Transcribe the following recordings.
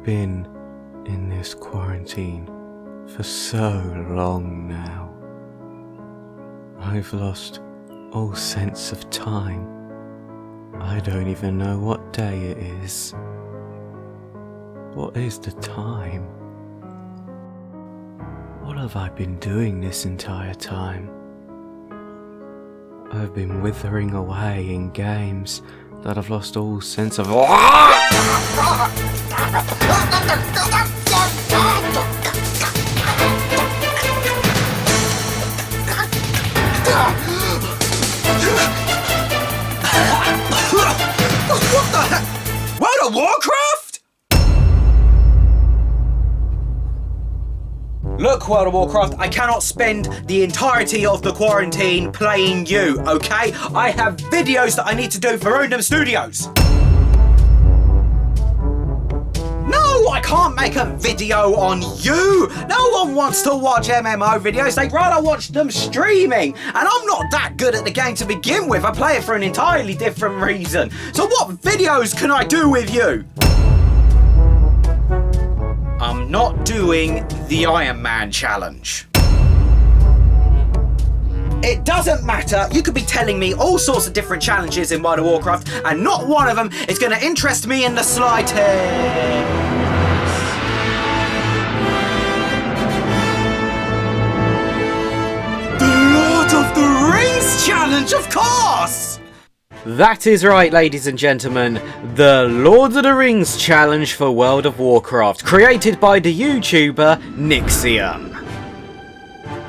been in this quarantine for so long now. I've lost all sense of time. I don't even know what day it is. What is the time? What have I been doing this entire time? I've been withering away in games that I've lost all sense of... What the heck? World of Warcraft? Look, World of Warcraft, I cannot spend the entirety of the quarantine playing you, okay? I have videos that I need to do for Runedom Studios. No, I can't make a video on you. No one wants to watch MMO videos. They'd rather watch them streaming. And I'm not that good at the game to begin with. I play it for an entirely different reason. So what videos can I do with you? I'm not doing the Iron Man challenge. It doesn't matter. You could be telling me all sorts of different challenges in World of Warcraft, and not one of them is going to interest me in the slightest. The Lord of the Rings challenge, of course! That is right, ladies and gentlemen, the Lord of the Rings challenge for World of Warcraft, created by the YouTuber Nixxiom.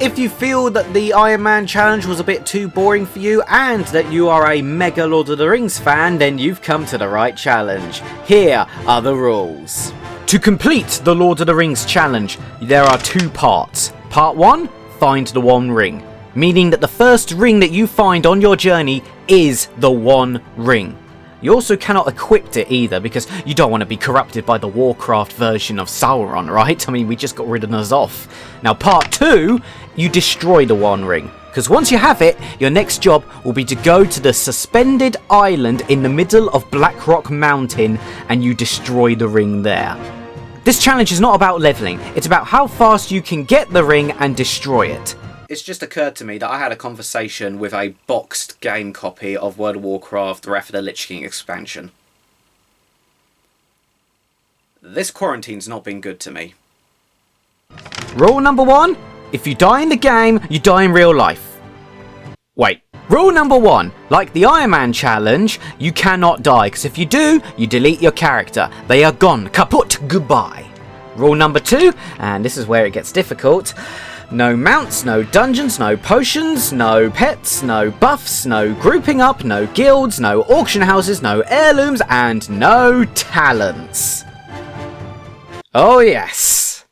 If you feel that the Iron Man challenge was a bit too boring for you and that you are a mega Lord of the Rings fan, then you've come to the right challenge. Here are the rules. To complete the Lord of the Rings challenge, there are two parts. Part 1, find the One Ring, meaning that the first ring that you find on your journey is the One Ring. You also cannot equip it either, because you don't want to be corrupted by the Warcraft version of Sauron, right? I mean, we just got rid of N'Zoth. Now, part 2, you destroy the One Ring. Because once you have it, your next job will be to go to the suspended island in the middle of Blackrock Mountain, and you destroy the ring there. This challenge is not about leveling, it's about how fast you can get the ring and destroy it. It's just occurred to me that I had a conversation with a boxed game copy of World of Warcraft Wrath of the Lich King expansion. This quarantine's not been good to me. Rule number 1, if you die in the game, you die in real life. Wait, rule number 1, like the Iron Man challenge, you cannot die, because if you do, you delete your character. They are gone, kaput, goodbye. Rule number 2, and this is where it gets difficult, no mounts, no dungeons, no potions, no pets, no buffs, no grouping up, no guilds, no auction houses, no heirlooms, and no talents. Oh yes,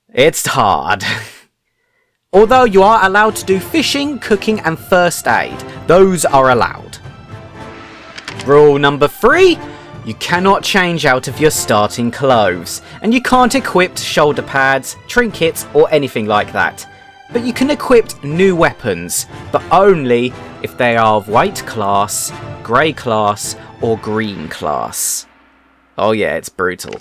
it's hard. Although you are allowed to do fishing, cooking, and first aid. Those are allowed. Rule number 3. You cannot change out of your starting clothes, and you can't equip shoulder pads, trinkets, or anything like that. But you can equip new weapons, but only if they are of white class, grey class, or green class. Oh yeah, it's brutal.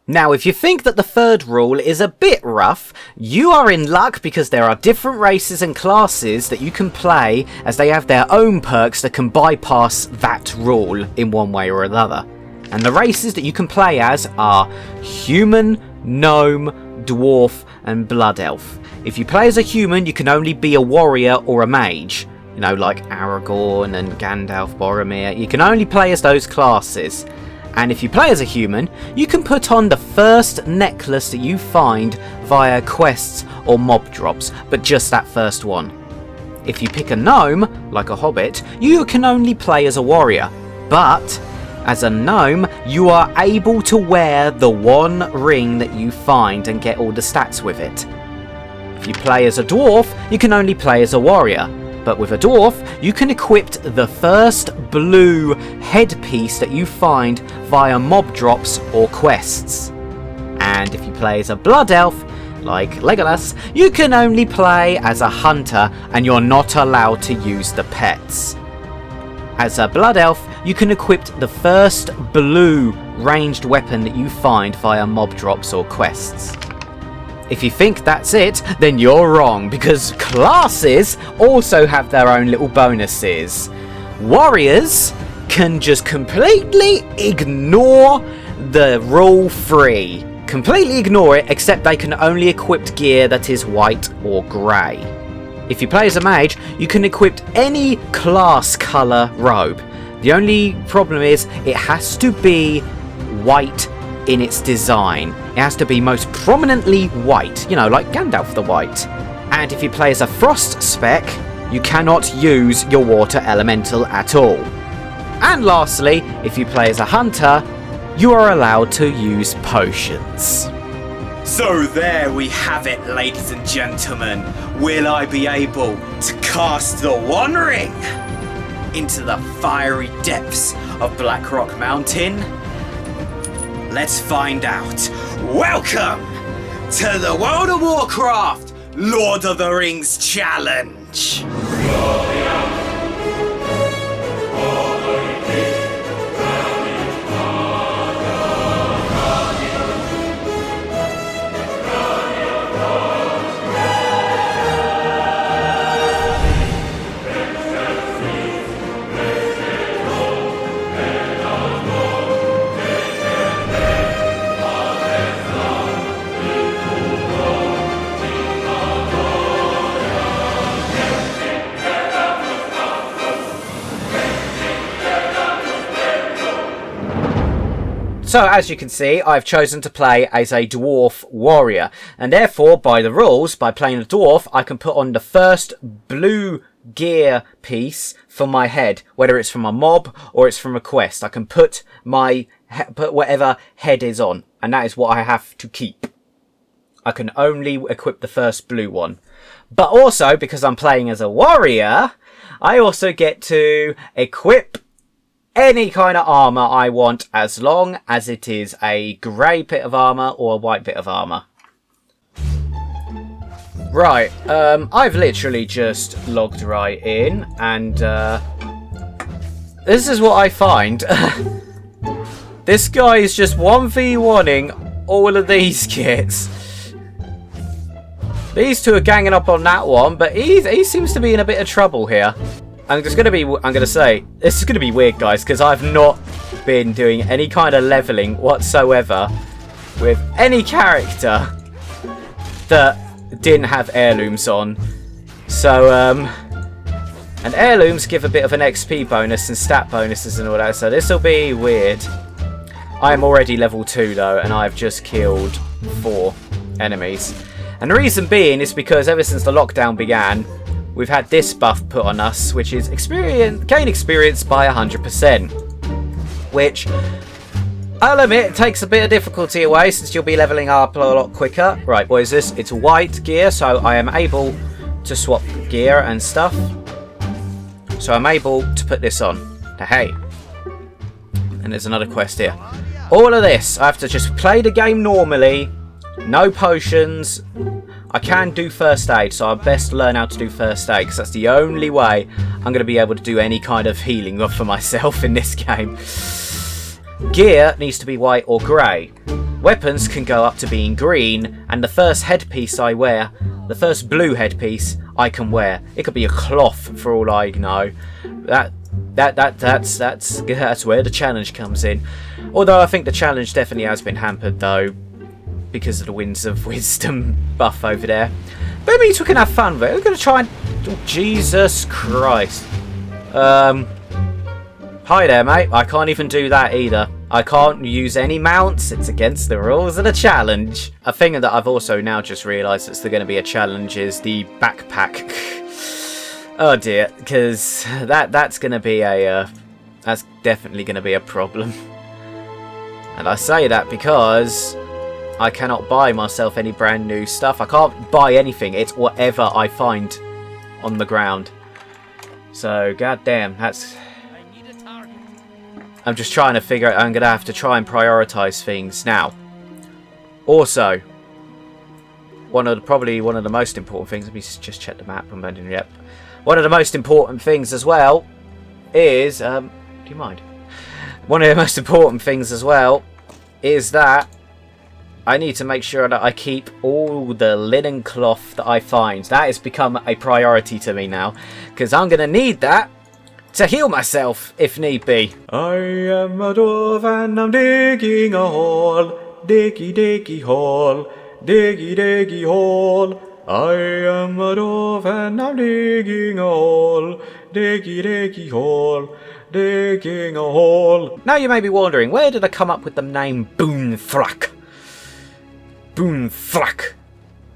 Now, if you think that the third rule is a bit rough, you are in luck, because there are different races and classes that you can play, as they have their own perks that can bypass that rule in one way or another. And the races that you can play as are human, gnome, dwarf, and blood elf. If you play as a human, you can only be a warrior or a mage. You know, like Aragorn and Gandalf, Boromir. You can only play as those classes. And if you play as a human, you can put on the first necklace that you find via quests or mob drops, but just that first one. If you pick a gnome, like a hobbit, you can only play as a warrior. But as a gnome, you are able to wear the one ring that you find and get all the stats with it. If you play as a dwarf, you can only play as a warrior. But with a dwarf, you can equip the first blue headpiece that you find via mob drops or quests. And if you play as a blood elf, like Legolas, you can only play as a hunter, and you're not allowed to use the pets. As a blood elf, you can equip the first blue ranged weapon that you find via mob drops or quests. If you think that's it, then you're wrong, because classes also have their own little bonuses. Warriors can just completely ignore the rule 3. Completely ignore it, except they can only equip gear that is white or grey. If you play as a mage, you can equip any class colour robe. The only problem is it has to be white in its design. It has to be most prominently white, you know, like Gandalf the White. And if you play as a frost spec, you cannot use your water elemental at all. And lastly, if you play as a hunter, you are allowed to use potions. So there we have it, ladies and gentlemen. Will I be able to cast the One Ring into the fiery depths of Blackrock Mountain? Let's find out. Welcome to the World of Warcraft Lord of the Rings Challenge. So, as you can see, I've chosen to play as a dwarf warrior, and therefore, by the rules, by playing a dwarf, I can put on the first blue gear piece for my head, whether it's from a mob or it's from a quest. I can put whatever head is on, and that is what I have to keep. I can only equip the first blue one. But also, because I'm playing as a warrior, I also get to equip any kind of armour I want, as long as it is a grey bit of armour or a white bit of armour. Right, I've literally just logged right in, and this is what I find. This guy is just 1v1ing all of these kits. These two are ganging up on that one, but he seems to be in a bit of trouble here. I'm going to say, this is going to be weird, guys, because I've not been doing any kind of leveling whatsoever with any character that didn't have heirlooms on. So, and heirlooms give a bit of an XP bonus and stat bonuses and all that, so this will be weird. I am already level 2, though, and I've just killed 4 enemies. And the reason being is because ever since the lockdown began, we've had this buff put on us, which is gain experience by 100%. Which, I'll admit, it takes a bit of difficulty away since you'll be leveling up a lot quicker. Right, what is this? It's white gear, so I am able to swap gear and stuff. So I'm able to put this on. Now, hey. And there's another quest here. All of this, I have to just play the game normally. No potions. I can do first aid, so I best learn how to do first aid, because that's the only way I'm going to be able to do any kind of healing for myself in this game. Gear needs to be white or grey. Weapons can go up to being green, and the first headpiece I wear, the first blue headpiece I can wear. It could be a cloth for all I know. That's where the challenge comes in. Although I think the challenge definitely has been hampered, though, because of the Winds of Wisdom buff over there. But it means we can have fun with it. We're going to try and... Oh, Jesus Christ. Hi there, mate. I can't even do that either. I can't use any mounts. It's against the rules of the challenge. A thing that I've also now just realised that's going to be a challenge is the backpack. Oh dear, because that's going to be a... that's definitely going to be a problem. And I say that because I cannot buy myself any brand new stuff. I can't buy anything. It's whatever I find on the ground. So, goddamn, that's... I'm just trying to figure out... I'm going to have to try and prioritise things. Now, also, probably one of the most important things... Let me just check the map. Yep. One of the most important things as well is... do you mind? One of the most important things as well is that I need to make sure that I keep all the linen cloth that I find. That has become a priority to me now, because I'm going to need that to heal myself if need be. I am a dwarf and I'm digging a hole. Diggy, diggy hole. Diggy, diggy hole. I am a dwarf and I'm digging a hole. Diggy, diggy hole. Digging a hole. Now you may be wondering, where did I come up with the name Boonthrak? Boonthrak.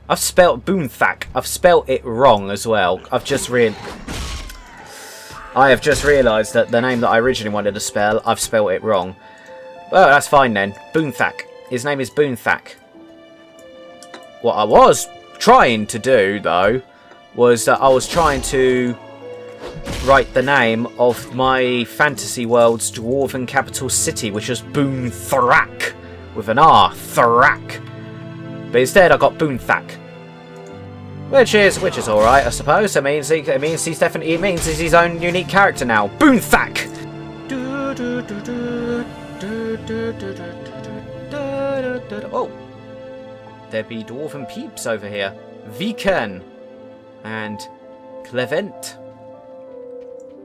I've spelt Boonthak. I've spelt it wrong as well. I have just realised that the name that I originally wanted to spell, I've spelt it wrong. Well, that's fine then. Boonthak. His name is Boonthak. What I was trying to do, though, was that I was trying to write the name of my fantasy world's dwarven capital city, which is Boonthrak, with an R, Thrak. But instead, I got Boonthak, which is all right, I suppose. It means he's his own unique character now. Boonthak. Oh, there be dwarven peeps over here. Viken and Clevent.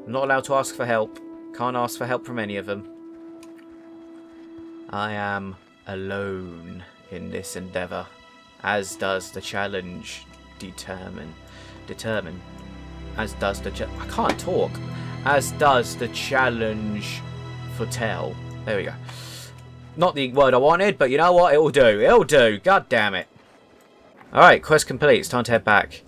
I'm not allowed to ask for help. Can't ask for help from any of them. I am alone in this endeavour, as does the challenge determine. As does the I can't talk. As does the challenge foretell. There we go. Not the word I wanted, but you know what? It'll do. It'll do. God damn it. Alright, quest complete. It's time to head back.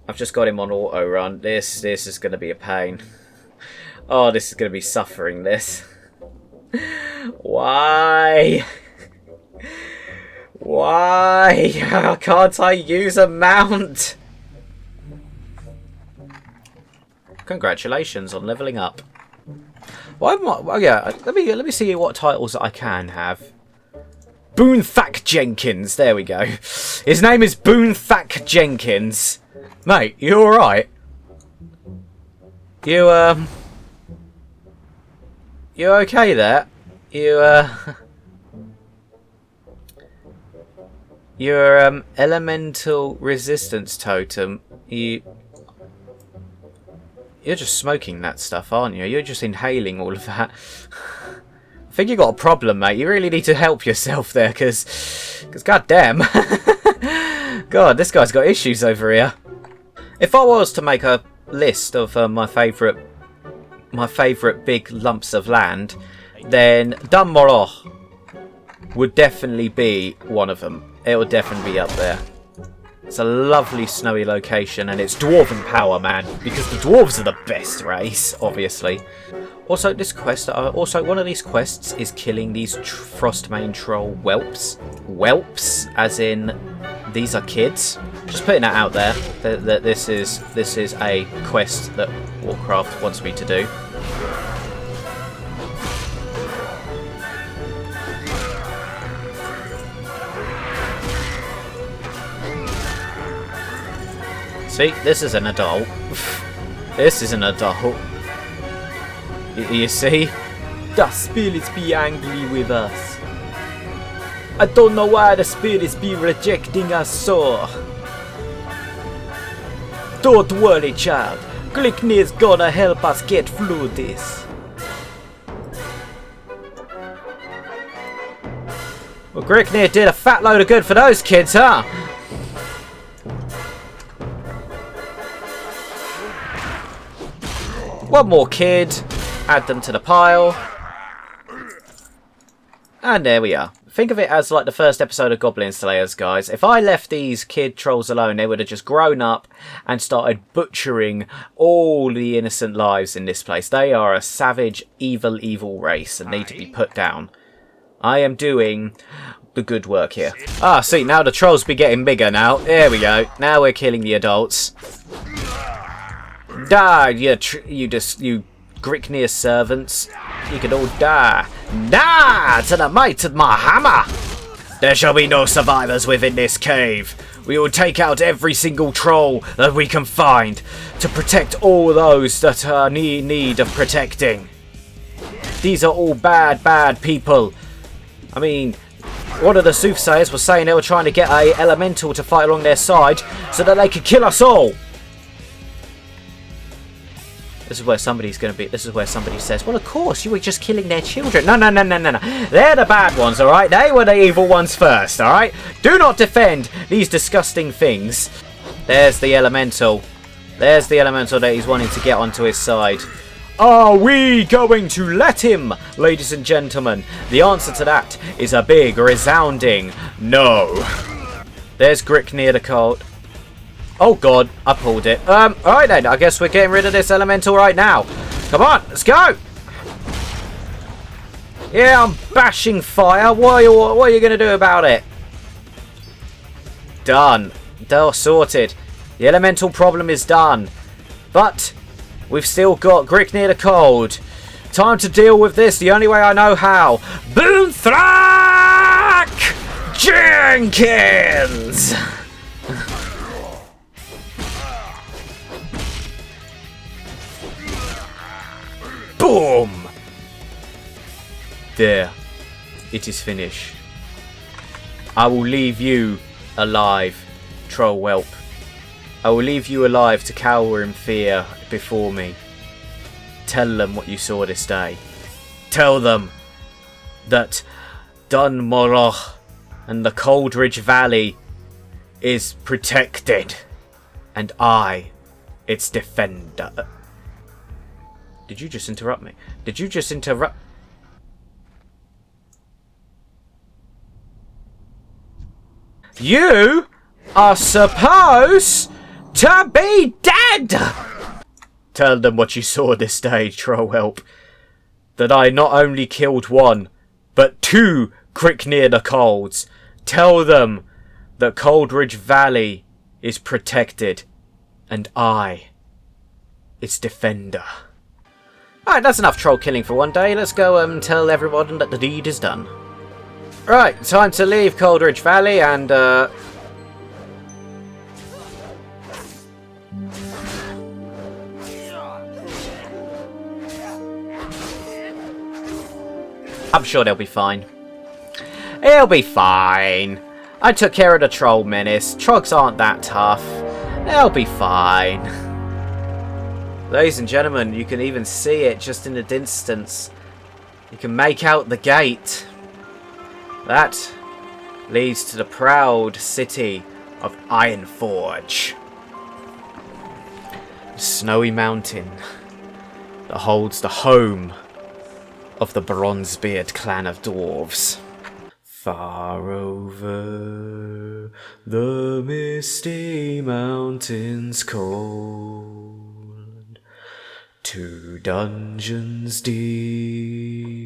I've just got him on auto run. This is going to be a pain. Oh, this is going to be suffering, this. Why? Why? Can't I use a mount? Congratulations on leveling up. Well, yeah, let me see what titles I can have. Boonthak Jenkins. There we go. His name is Boonthak Jenkins. Mate, you alright? You okay there? Your elemental resistance totem, you're just smoking that stuff, aren't you? You're just inhaling all of that. I think you got a problem, mate. You really need to help yourself there, because goddamn. God, this guy's got issues over here. If I was to make a list of my favourite big lumps of land, then Dunmorroch would definitely be one of them. It would definitely be up there. It's a lovely snowy location, and it's dwarven power, man, because the dwarves are the best race, obviously. Also, this quest, one of these quests is killing these Frostmane troll whelps. Whelps, as in these are kids. Just putting that out there. That this is a quest that Warcraft wants me to do. See, this is an adult. This is an adult. You see? The spirits be angry with us. I don't know why the spirits be rejecting us so. Don't worry, child. Güney's gonna help us get through this. Well, Güney did a fat load of good for those kids, huh? One more kid. Add them to the pile. And there we are. Think of it as like the first episode of Goblin Slayers, guys. If I left these kid trolls alone, they would have just grown up and started butchering all the innocent lives in this place. They are a savage, evil, evil race and need to be put down. I am doing the good work here. Ah, see, now the trolls be getting bigger now. There we go. Now we're killing the adults. Die, you Güney's servants. You can all die. Die to the might of my hammer. There shall be no survivors within this cave. We will take out every single troll that we can find to protect all those that are in need of protecting. These are all bad, bad people. I mean, one of the soothsayers was saying they were trying to get a elemental to fight along their side so that they could kill us all. This is where somebody's going to be. This is where somebody says, well, of course, you were just killing their children. No, no, no, no, no, no. They're the bad ones, all right? They were the evil ones first, all right? Do not defend these disgusting things. There's the elemental. There's the elemental that he's wanting to get onto his side. Are we going to let him, ladies and gentlemen? The answer to that is a big, resounding no. There's Güney the Cold. Oh god, I pulled it. Alright then, I guess we're getting rid of this elemental right now. Come on, let's go! Yeah, I'm bashing fire. What are you going to do about it? Done. Sorted. The elemental problem is done. But we've still got Güney the Cold. Time to deal with this the only way I know how. Boomthrak Jenkins! Boom! There. It is finished. I will leave you alive, troll whelp. I will leave you alive to cower in fear before me. Tell them what you saw this day. Tell them that Dun Moroch and the Coldridge Valley is protected, and I, its defender. Did you just interrupt me? Did you just interrupt? You are supposed to be dead! Tell them what you saw this day, troll whelp. That I not only killed one, but two Güney the Colds. Tell them that Coldridge Valley is protected, and I, its defender. Alright, that's enough troll killing for one day. Let's go and tell everyone that the deed is done. Right, time to leave Coldridge Valley and I'm sure they'll be fine. It'll be fine. I took care of the troll menace. Trogs aren't that tough. They'll be fine. Ladies and gentlemen, you can even see it just in the distance. You can make out the gate. That leads to the proud city of Ironforge. The snowy mountain that holds the home of the Bronzebeard clan of dwarves. Far over the misty mountains cold, to dungeons deep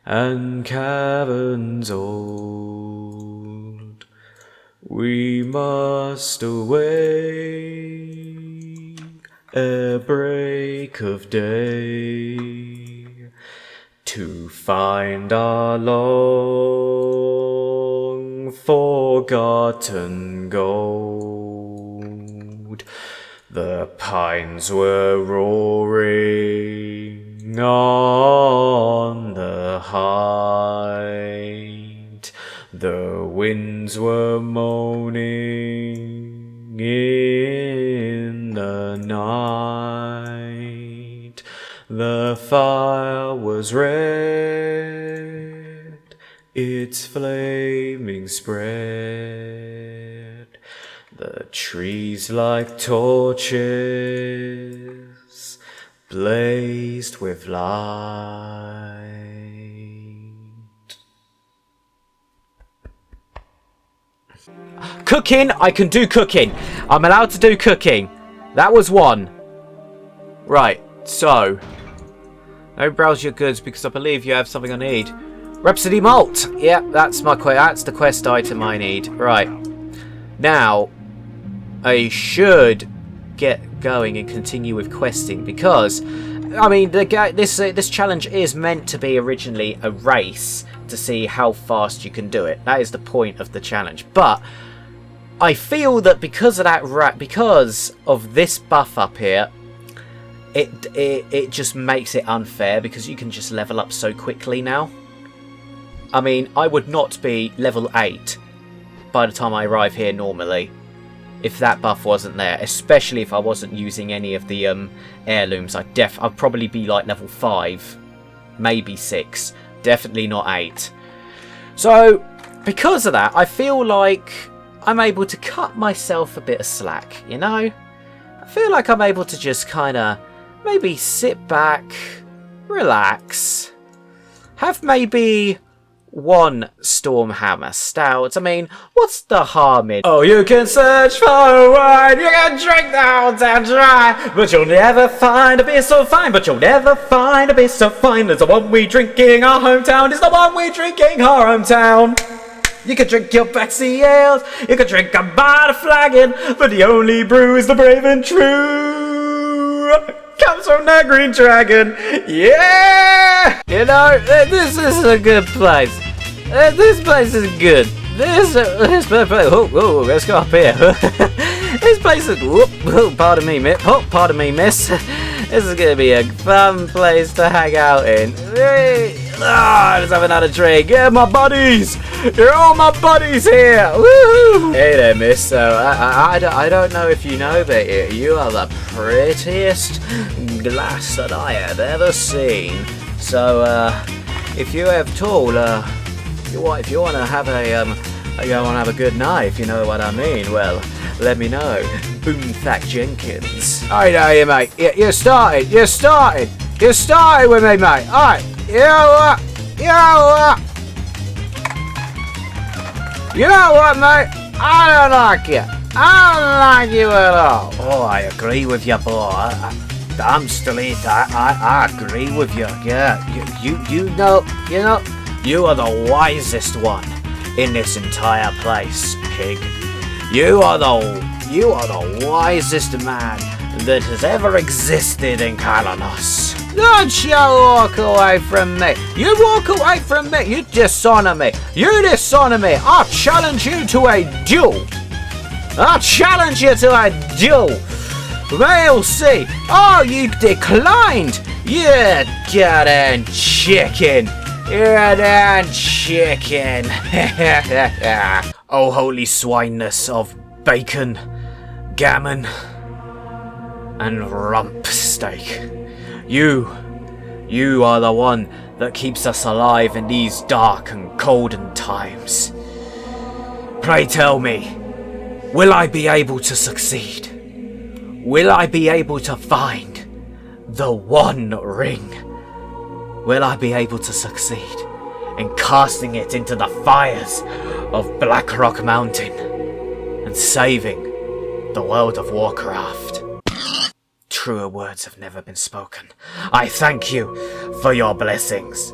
and caverns old, we must away ere break of day, to find our long forgotten gold. The pines were roaring on the height, the winds were moaning in the night, the fire was red, its flaming spread, the trees like torches blazed with light. Cooking, I can do cooking. I'm allowed to do cooking. That was one. Right, so no browse your goods because I believe you have something I need. Rhapsody malt. Yep, that's the quest item I need. Right. Now, I should get going and continue with questing because, I mean, this challenge is meant to be originally a race to see how fast you can do it. That is the point of the challenge. But I feel that because of this buff up here, it just makes it unfair because you can just level up so quickly now. I mean, I would not be level 8 by the time I arrive here normally if that buff wasn't there, especially if I wasn't using any of the heirlooms. I'd probably be like level 5, maybe 6, definitely not 8. So because of that, I feel like I'm able to cut myself a bit of slack, you know? I feel like I'm able to just kind of maybe sit back, relax, have maybe one Stormhammer Stout. I mean, what's the harm in... Oh, you can search for wine, you can drink the whole town dry, but you'll never find a beer so fine, but you'll never find a beer so fine as the one we drinking our hometown, is the one we drinking our hometown. You can drink your Betsy ales, you can drink a bottle flagon, but the only brew is the brave and true. Comes from the Green Dragon. Yeah! You know, this is a good place. This place is good. This place. Oh, let's go up here. This place is. Oh, pardon me, miss. Oh, pardon me, miss. This is gonna be a fun place to hang out in. Let's have another drink. Yeah, my buddies. You're all my buddies here. Woohoo! Hey there, miss. So I don't know if you know, but you are the prettiest glass that I have ever seen. So if you have told, if you want to have a good night, if you know what I mean, well, let me know. Boomthack Jenkins. Alright, now you, mate. You started with me, mate. Alright. You know what, mate? I don't like you. I don't like you at all. Oh, I agree with you, boy. I'm still here. I agree with you. Yeah, you know, you are the wisest one in this entire place, pig. You are the wisest man that has ever existed in Kalanos. Don't you walk away from me. You walk away from me. You dishonor me. You dishonor me. I'll challenge you to a duel. I'll challenge you to a duel. We'll see. Oh, you declined. You goddamn chicken. You're a damn chicken. Oh, holy swineness of bacon, gammon, and rump steak. You are the one that keeps us alive in these dark and golden times. Pray tell me, will I be able to succeed? Will I be able to find the One Ring? Will I be able to succeed in casting it into the fires of Blackrock Mountain and saving the World of Warcraft? Truer words have never been spoken. I thank you for your blessings.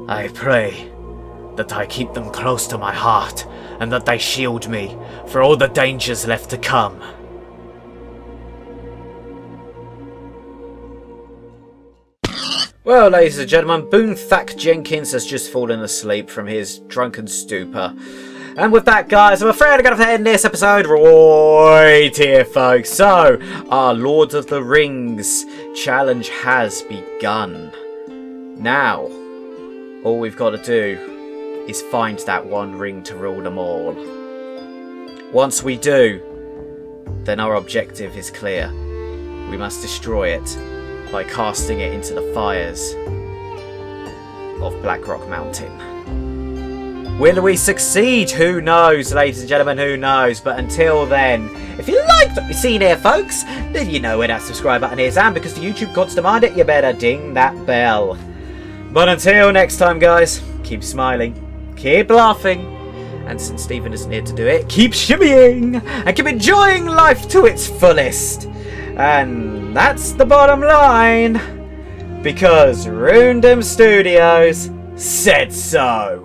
I pray that I keep them close to my heart and that they shield me for all the dangers left to come. Well, ladies and gentlemen, Boomthack Jenkins has just fallen asleep from his drunken stupor. And with that, guys, I'm afraid I'm going to end this episode right here, folks. So, our Lord of the Rings challenge has begun. Now, all we've got to do is find that one ring to rule them all. Once we do, then our objective is clear. We must destroy it by casting it into the fires of Blackrock Mountain. Will we succeed? Who knows, ladies and gentlemen, who knows? But until then, if you liked what you've seen here, folks, then you know where that subscribe button is, and because the YouTube gods demand it, you better ding that bell. But until next time, guys, keep smiling, keep laughing, and since Stephen isn't here to do it, keep shimmying, and keep enjoying life to its fullest. And that's the bottom line, because Runedom Studios said so.